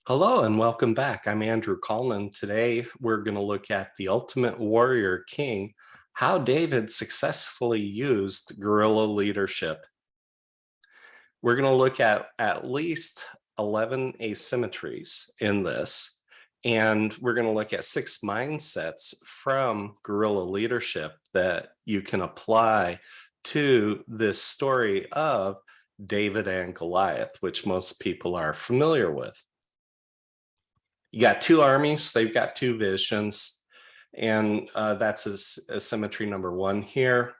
Hello and welcome back. I'm Andrew Kallman. Today we're going to look at the Ultimate Warrior King, how David successfully used guerrilla leadership. We're going to look at least 11 asymmetries in this, and we're going to look at 6 mindsets from guerrilla leadership that you can apply to this story of David and Goliath, which most people are familiar with. You got 2 armies, they've got 2 visions, and that's asymmetry number 1 here.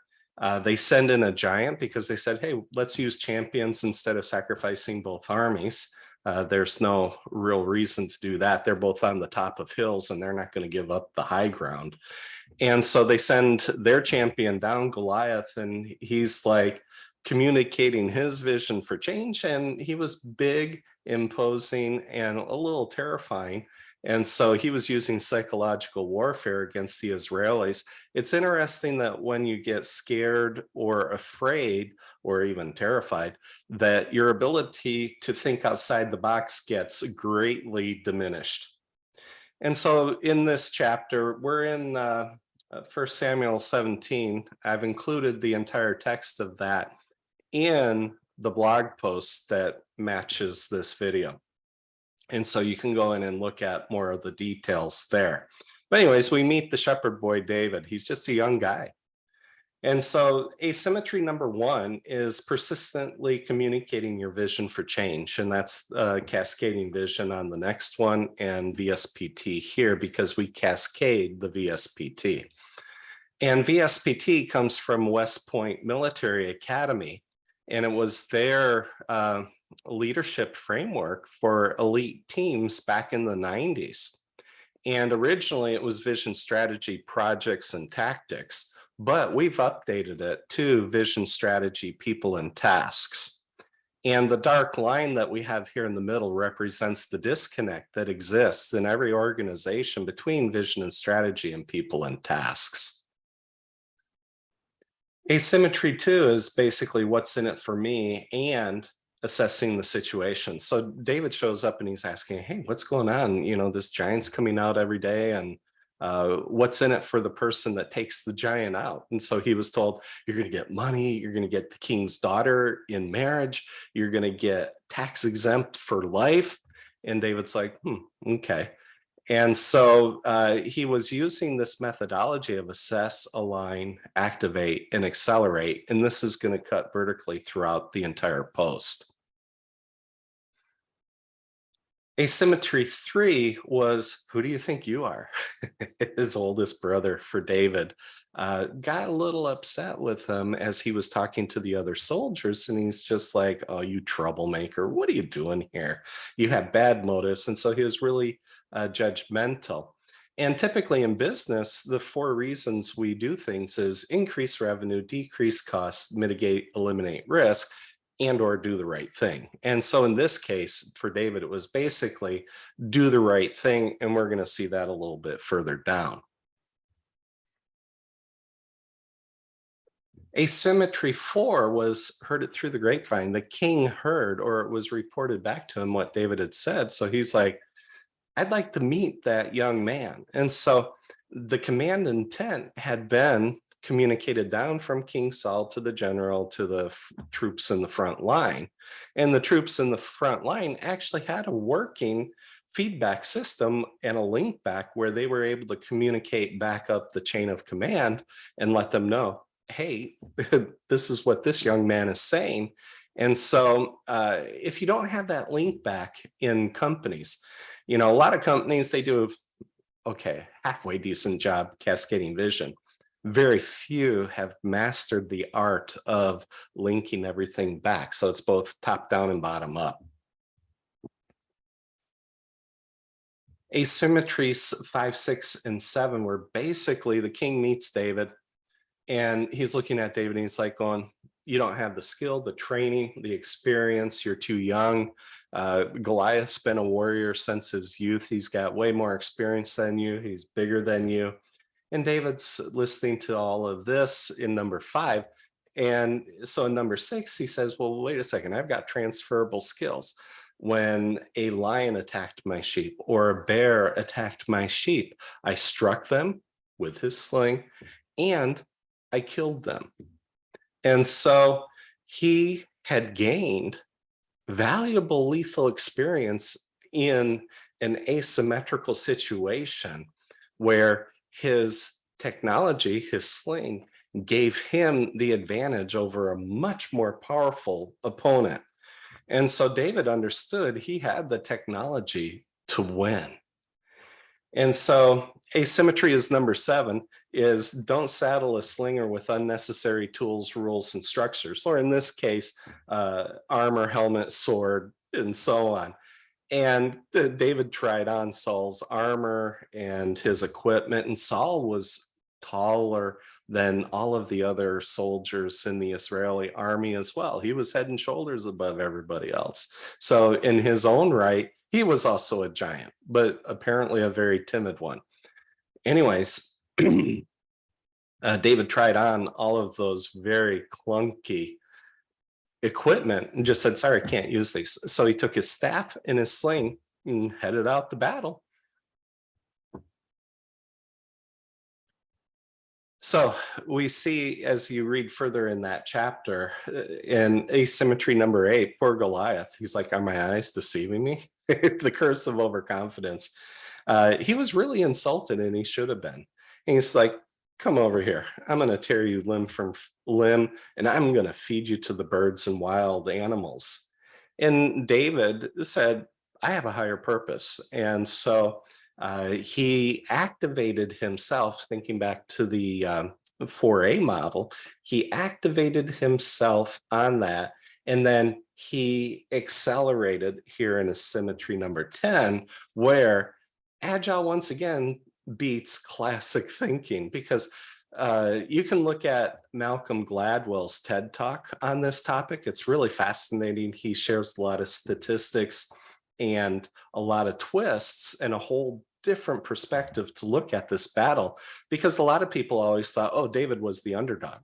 They send in a giant because they said, hey, let's use champions instead of sacrificing both armies. There's no real reason to do that. They're both on the top of hills and they're not going to give up the high ground. And so they send their champion down, Goliath, and he's like communicating his vision for change. And he was big, imposing, and a little terrifying. And so he was using psychological warfare against the Israelis. It's interesting that when you get scared or afraid or even terrified, that your ability to think outside the box gets greatly diminished. And so in this chapter, we're in 1 Samuel 17. I've included the entire text of that in the blog post that matches this video. And so you can go in and look at more of the details there. But anyways, we meet the shepherd boy, David. He's just a young guy. And so asymmetry number 1 is persistently communicating your vision for change. And that's cascading vision on the next one and VSPT here because we cascade the VSPT. And VSPT comes from West Point Military Academy. And it was their leadership framework for elite teams back in the 90s. And originally it was vision, strategy, projects, and tactics. But we've updated it to vision, strategy, people, and tasks. And the dark line that we have here in the middle represents the disconnect that exists in every organization between vision and strategy and people and tasks. Asymmetry 2 is basically what's in it for me and assessing the situation. So David shows up and he's asking, hey, what's going on? You know, this giant's coming out every day, and what's in it for the person that takes the giant out? And so he was told, you're going to get money, you're going to get the king's daughter in marriage, you're going to get tax exempt for life. And David's like, okay. And so he was using this methodology of assess, align, activate, and accelerate. And this is going to cut vertically throughout the entire post. Asymmetry 3 was, who do you think you are? His oldest brother for David got a little upset with him as he was talking to the other soldiers. And he's just like, oh, you troublemaker, what are you doing here? You have bad motives. And so he was really judgmental. And typically in business, the 4 reasons we do things is increase revenue, decrease costs, mitigate, eliminate risk, and or do the right thing. And so in this case, for David, it was basically do the right thing. And we're going to see that a little bit further down. Asymmetry 4 was heard it through the grapevine. The king heard, or it was reported back to him what David had said. So he's like, I'd like to meet that young man. And so the command intent had been communicated down from King Saul to the general to the troops in the front line. And the troops in the front line actually had a working feedback system and a link back where they were able to communicate back up the chain of command and let them know, hey, this is what this young man is saying. And so if you don't have that link back in companies, you know, a lot of companies, they do, okay, halfway decent job cascading vision. Very few have mastered the art of linking everything back. So it's both top down and bottom up. Asymmetries 5, 6, and 7 were basically the king meets David and he's looking at David and he's like going, you don't have the skill, the training, the experience, you're too young. Goliath's been a warrior since his youth. He's got way more experience than you. He's bigger than you. And David's listening to all of this in number 5. And so in number 6, he says, well, wait a second, I've got transferable skills. When a lion attacked my sheep or a bear attacked my sheep, I struck them with his sling and I killed them. And so he had gained valuable lethal experience in an asymmetrical situation where his technology, his sling, gave him the advantage over a much more powerful opponent. And so David understood he had the technology to win. And so asymmetry is number 7, is don't saddle a slinger with unnecessary tools, rules, and structures, or in this case, armor, helmet, sword, and so on. And David tried on Saul's armor and his equipment, and Saul was taller than all of the other soldiers in the Israeli army as well. He was head and shoulders above everybody else. So, in his own right, he was also a giant, but apparently a very timid one. Anyways, David tried on all of those very clunky equipment and just said, sorry, I can't use these. So he took his staff and his sling and headed out to battle. So we see, as you read further in that chapter, in asymmetry number 8, poor Goliath, he's like, are my eyes deceiving me? The curse of overconfidence. He was really insulted, and he should have been. And he's like, come over here. I'm going to tear you limb from limb, and I'm going to feed you to the birds and wild animals. And David said, I have a higher purpose. And so he activated himself, thinking back to the 4A model, he activated himself on that. And then he accelerated here in asymmetry number 10, where Agile once again beats classic thinking, because you can look at Malcolm Gladwell's TED Talk on this topic. It's really fascinating. He shares a lot of statistics and a lot of twists and a whole different perspective to look at this battle, because a lot of people always thought, oh, David was the underdog.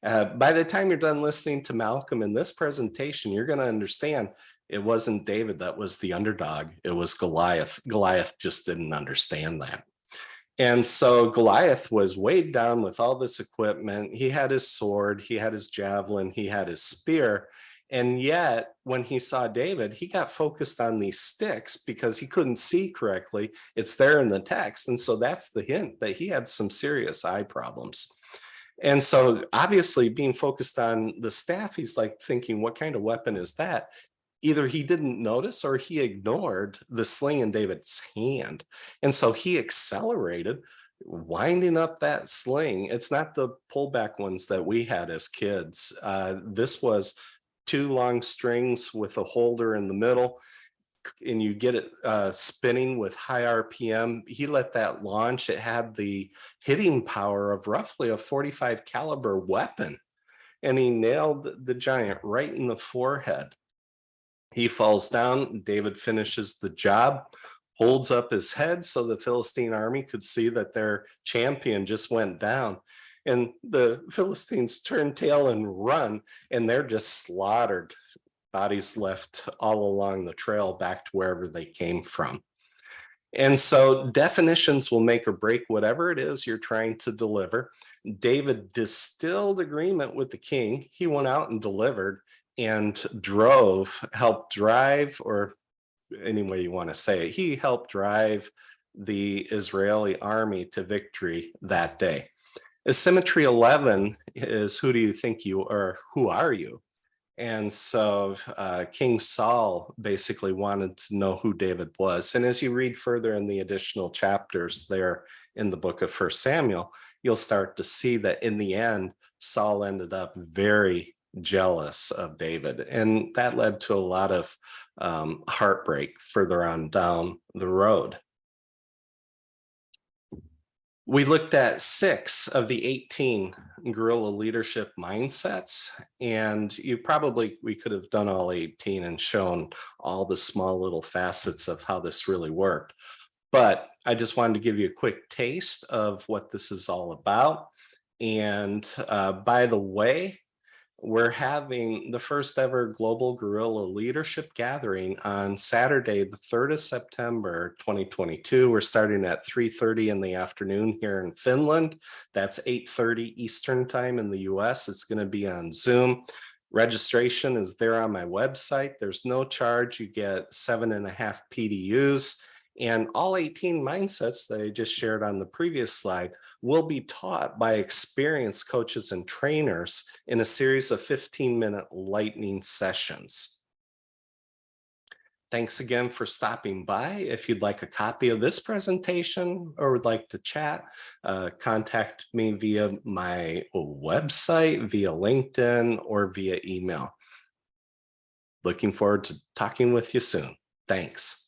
By the time you're done listening to Malcolm in this presentation, you're going to understand it wasn't David that was the underdog. It was Goliath. Goliath just didn't understand that. And so Goliath was weighed down with all this equipment. He had his sword, he had his javelin, he had his spear. And yet, when he saw David, he got focused on these sticks because he couldn't see correctly. It's there in the text. And so that's the hint that he had some serious eye problems. And so obviously being focused on the staff, he's like thinking, what kind of weapon is that? Either he didn't notice or he ignored the sling in David's hand. And so he accelerated, winding up that sling. It's not the pullback ones that we had as kids. This was 2 long strings with a holder in the middle, and you get it spinning with high RPM. He let that launch. It had the hitting power of roughly a 45 caliber weapon, and he nailed the giant right in the forehead. He falls down. David finishes the job, holds up his head so the Philistine army could see that their champion just went down. And the Philistines turn tail and run, and they're just slaughtered. Bodies left all along the trail back to wherever they came from. And so definitions will make or break whatever it is you're trying to deliver. David distilled agreement with the king. He went out and delivered and helped drive, or any way you want to say it, he helped drive the Israeli army to victory that day. Asymmetry 11 is, who do you think you are? Who are you? And so King Saul basically wanted to know who David was. And as you read further in the additional chapters there in the book of 1 Samuel, you'll start to see that in the end, Saul ended up very jealous of David. And that led to a lot of heartbreak further on down the road. We looked at 6 of the 18 guerrilla leadership mindsets, and we could have done all 18 and shown all the small little facets of how this really worked. But I just wanted to give you a quick taste of what this is all about. And by the way, We're having the first ever global guerrilla leadership gathering on Saturday, the 3rd of September, 2022. We're starting at 3:30 in the afternoon here in Finland. That's 8:30 Eastern time in the US. It's going to be on Zoom. Registration is there on my website. There's no charge. You get 7.5 PDUs. And all 18 mindsets that I just shared on the previous slide will be taught by experienced coaches and trainers in a series of 15-minute lightning sessions. Thanks again for stopping by. If you'd like a copy of this presentation or would like to chat, contact me via my website, via LinkedIn, or via email. Looking forward to talking with you soon. Thanks.